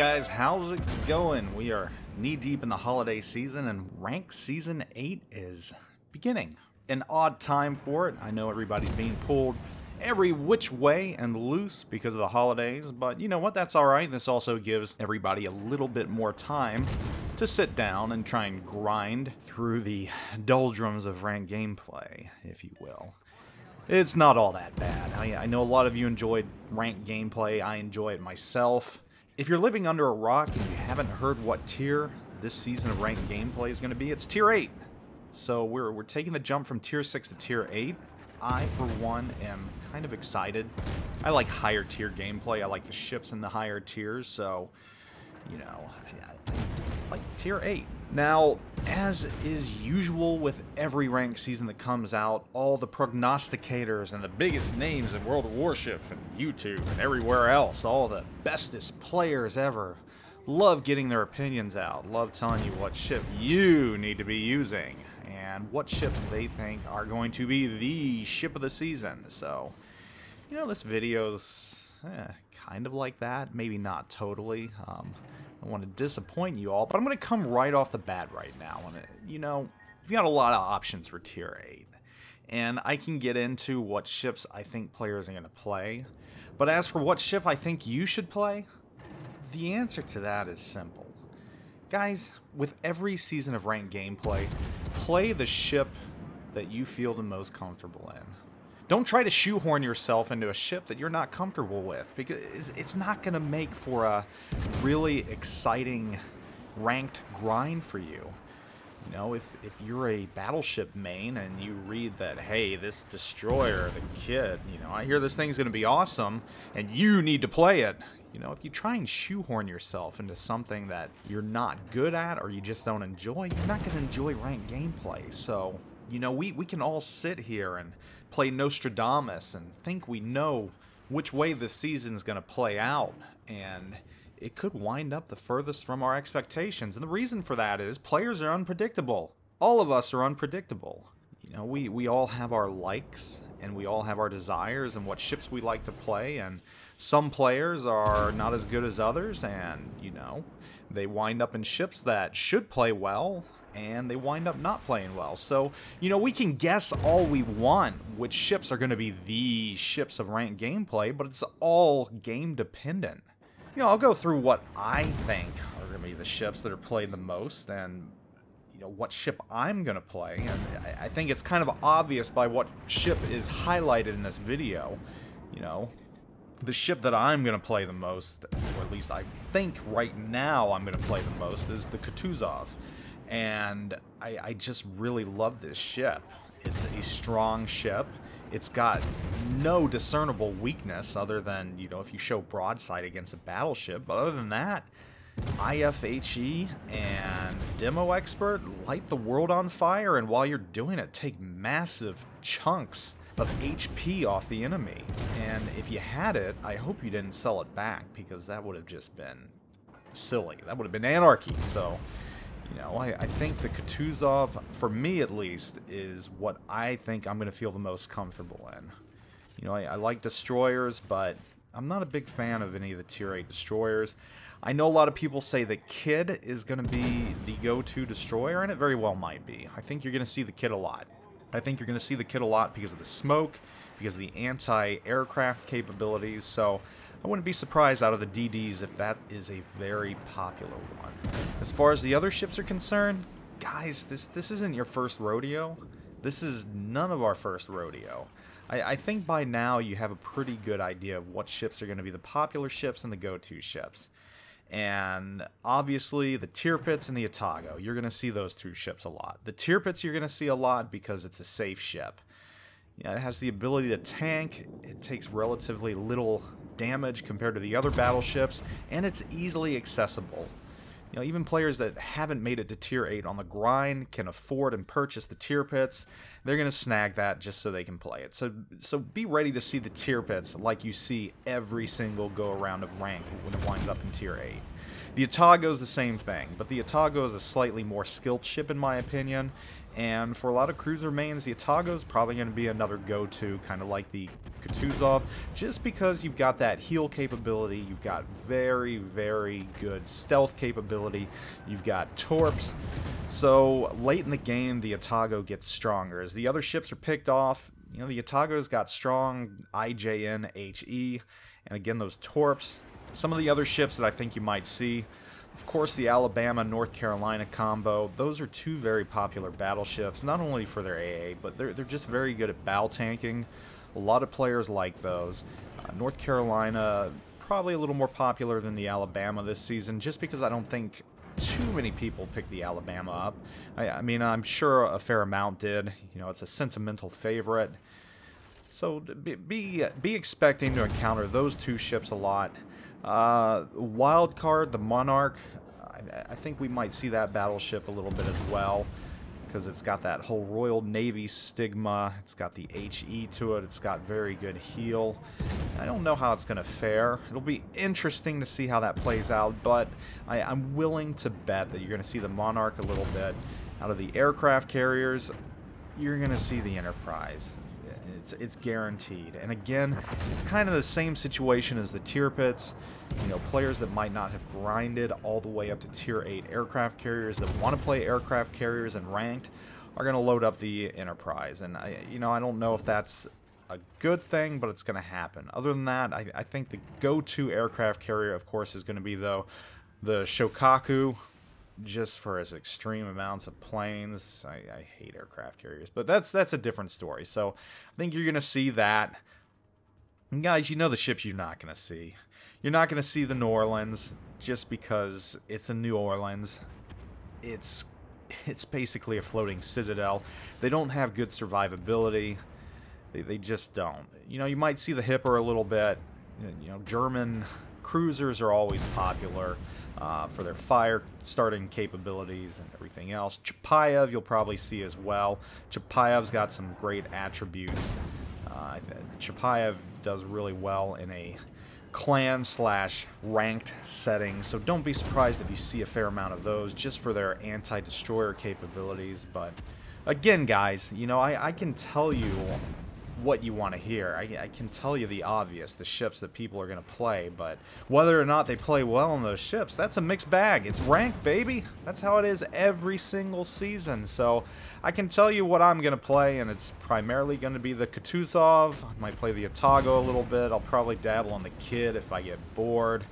guys, how's it going? We are knee-deep in the holiday season, and Rank Season 8 is beginning. An odd time for it. I know everybody's being pulled every which way and loose because of the holidays, but you know what? That's alright. This also gives everybody a little bit more time to sit down and try and grind through the doldrums of ranked gameplay, if you will. It's not all that bad. I know a lot of you enjoyed ranked gameplay. I enjoy it myself. If you're living under a rock and you haven't heard what tier this season of ranked gameplay is going to be, it's Tier 8. So we're taking the jump from Tier 6 to Tier 8. I, for one, am kind of excited. I like higher tier gameplay. I like the ships in the higher tiers, so, you know, I like Tier 8. Now, as is usual with every ranked season that comes out, all the prognosticators and the biggest names in World of Warships and YouTube and everywhere else, all the bestest players ever, love getting their opinions out, love telling you what ship you need to be using, and what ships they think are going to be the ship of the season. So, you know, this video's kind of like that, maybe not totally. I want to disappoint you all, but I'm going to come right off the bat right now. And, you know, you've got a lot of options for Tier 8. And I can get into what ships I think players are going to play. But as for what ship I think you should play, the answer to that is simple. Guys, with every season of ranked gameplay, play the ship that you feel the most comfortable in. Don't try to shoehorn yourself into a ship that you're not comfortable with, because it's not going to make for a really exciting ranked grind for you. You know, if you're a battleship main and you read that, hey, this destroyer, the Kid, you know, I hear this thing's going to be awesome and you need to play it. You know, if you try and shoehorn yourself into something that you're not good at or you just don't enjoy, you're not going to enjoy ranked gameplay. So, you know, we can all sit here and play Nostradamus and think we know which way this season's going to play out, and it could wind up the furthest from our expectations. And the reason for that is players are unpredictable. All of us are unpredictable. You know, we all have our likes and we all have our desires and what ships we like to play, and some players are not as good as others, and, you know, they wind up in ships that should play well and they wind up not playing well. So, you know, we can guess all we want which ships are going to be the ships of ranked gameplay, but it's all game dependent. You know, I'll go through what I think are going to be the ships that are played the most, and, you know, what ship I'm going to play. And I think it's kind of obvious by what ship is highlighted in this video. You know, the ship that I'm going to play the most, or at least I think right now I'm going to play the most, is the Kutuzov. And I just really love this ship. It's a strong ship. It's got no discernible weakness other than, you know, if you show broadside against a battleship. But other than that, IFHE and Demo Expert light the world on fire, and while you're doing it, take massive chunks of HP off the enemy. And if you had it, I hope you didn't sell it back, because that would have just been silly. That would have been anarchy. So, you know, I think the Kutuzov, for me at least, is what I think I'm going to feel the most comfortable in. You know, I like destroyers, but I'm not a big fan of any of the Tier 8 destroyers. I know a lot of people say the Kid is going to be the go-to destroyer, and it very well might be. I think you're going to see the Kid a lot. I think you're going to see the Kid a lot because of the smoke, because of the anti-aircraft capabilities, so I wouldn't be surprised out of the DDs if that is a very popular one. As far as the other ships are concerned, guys, this isn't your first rodeo. This is none of our first rodeo. I think by now you have a pretty good idea of what ships are going to be the popular ships and the go-to ships. And obviously the Tirpitz and the Atago, you're going to see those two ships a lot. The Tirpitz you're going to see a lot because it's a safe ship. Yeah, it has the ability to tank, it takes relatively little damage compared to the other battleships, and it's easily accessible. You know, even players that haven't made it to Tier 8 on the grind can afford and purchase the Tirpitz. They're going to snag that just so they can play it. So be ready to see the Tirpitz like you see every single go-around of rank when it winds up in Tier 8. The Atago is the same thing, but the Atago is a slightly more skilled ship in my opinion, And for a lot of cruiser mains, the Atago is probably going to be another go-to, kind of like the Kutuzov, just because you've got that heal capability, you've got very, very good stealth capability, you've got torps. So late in the game, the Atago gets stronger. As the other ships are picked off, you know, the Atago's got strong IJN, HE, and again, those torps. Some of the other ships that I think you might see, of course, the Alabama-North Carolina combo. Those are two very popular battleships, not only for their AA, but they're just very good at battle tanking. A lot of players like those. North Carolina, probably a little more popular than the Alabama this season, just because I don't think too many people picked the Alabama up. I mean, I'm sure a fair amount did. You know, it's a sentimental favorite. So be expecting to encounter those two ships a lot. Wild card, the Monarch, I think we might see that battleship a little bit as well, because it's got that whole Royal Navy stigma, it's got the HE to it, it's got very good heal. I don't know how it's going to fare. It'll be interesting to see how that plays out, but I'm willing to bet that you're going to see the Monarch a little bit. Out of the aircraft carriers, you're going to see the Enterprise. It's guaranteed. And again, it's kind of the same situation as the tier pits. You know, players that might not have grinded all the way up to tier 8 aircraft carriers that want to play aircraft carriers and ranked are going to load up the Enterprise. And I don't know if that's a good thing, but it's going to happen. Other than that, I think the go-to aircraft carrier, of course, is going to be the Shokaku, just for its extreme amounts of planes. I hate aircraft carriers, but that's a different story. So I think you're going to see that. And guys, you know the ships you're not going to see. You're not going to see the New Orleans, just because it's in New Orleans. It's basically a floating citadel. They don't have good survivability. They just don't. You know, you might see the Hipper a little bit. You know, German cruisers are always popular for their fire starting capabilities and everything else. Chapayev you'll probably see as well. Chapayev's got some great attributes. Chapayev does really well in a clan/ranked setting, so don't be surprised if you see a fair amount of those just for their anti-destroyer capabilities. But again, guys, you know, I can tell you what you want to hear. I can tell you the obvious, the ships that people are going to play, but whether or not they play well on those ships, that's a mixed bag. It's ranked, baby. That's how it is every single season. So I can tell you what I'm going to play, and it's primarily going to be the Kutuzov. I might play the Atago a little bit. I'll probably dabble on the Kid if I get bored,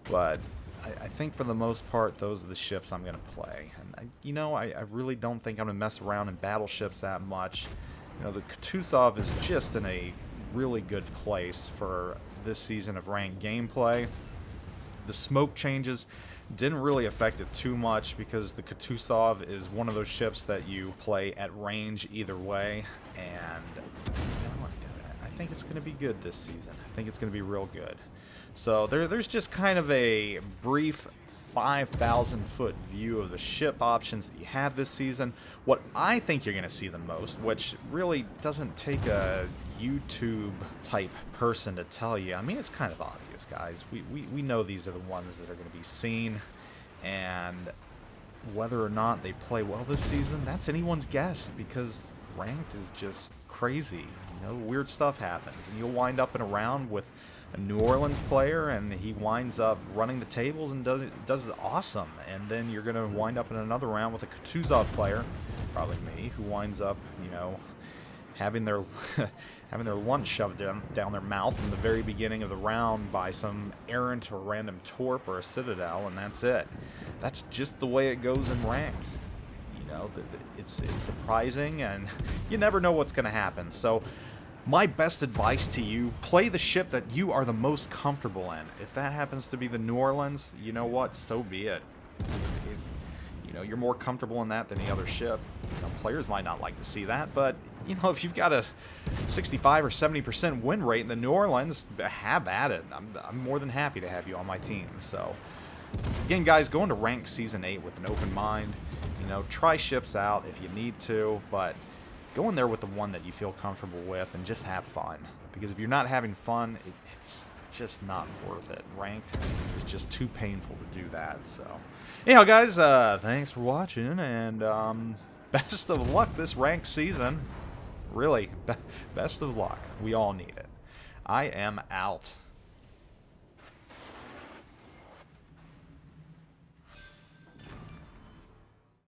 but I think for the most part, those are the ships I'm going to play. And I really don't think I'm going to mess around in battleships that much. You know, the Kutuzov is just in a really good place for this season of ranked gameplay. The smoke changes didn't really affect it too much, because the Kutuzov is one of those ships that you play at range either way. And I think it's going to be good this season. I think it's going to be real good. So there's just kind of a brief 5,000-foot view of the ship options that you have this season. What I think you're going to see the most, which really doesn't take a YouTube-type person to tell you. I mean, it's kind of obvious, guys. We know these are the ones that are going to be seen, and whether or not they play well this season, that's anyone's guess, because ranked is just crazy. You know, weird stuff happens, and you'll wind up in a round with a New Orleans player, and he winds up running the tables and does it awesome. And then you're going to wind up in another round with a Kutuzov player, probably me, who winds up, you know, having their lunch shoved down their mouth in the very beginning of the round by some errant or random torp or a citadel, and that's it. That's just the way it goes in ranked. You know, it's surprising, and you never know what's going to happen. So my best advice to you, play the ship that you are the most comfortable in. If that happens to be the New Orleans, you know what? So be it. If you know you're more comfortable in that than the other ship, you know, players might not like to see that, but you know, if you've got a 65 or 70% win rate in the New Orleans, have at it. I'm more than happy to have you on my team. So again, guys, go into Ranked Season 8 with an open mind. You know, try ships out if you need to, but go in there with the one that you feel comfortable with and just have fun. Because if you're not having fun, it's just not worth it. Ranked is just too painful to do that. So anyhow, guys, thanks for watching, and best of luck this ranked season. Really, best of luck. We all need it. I am out.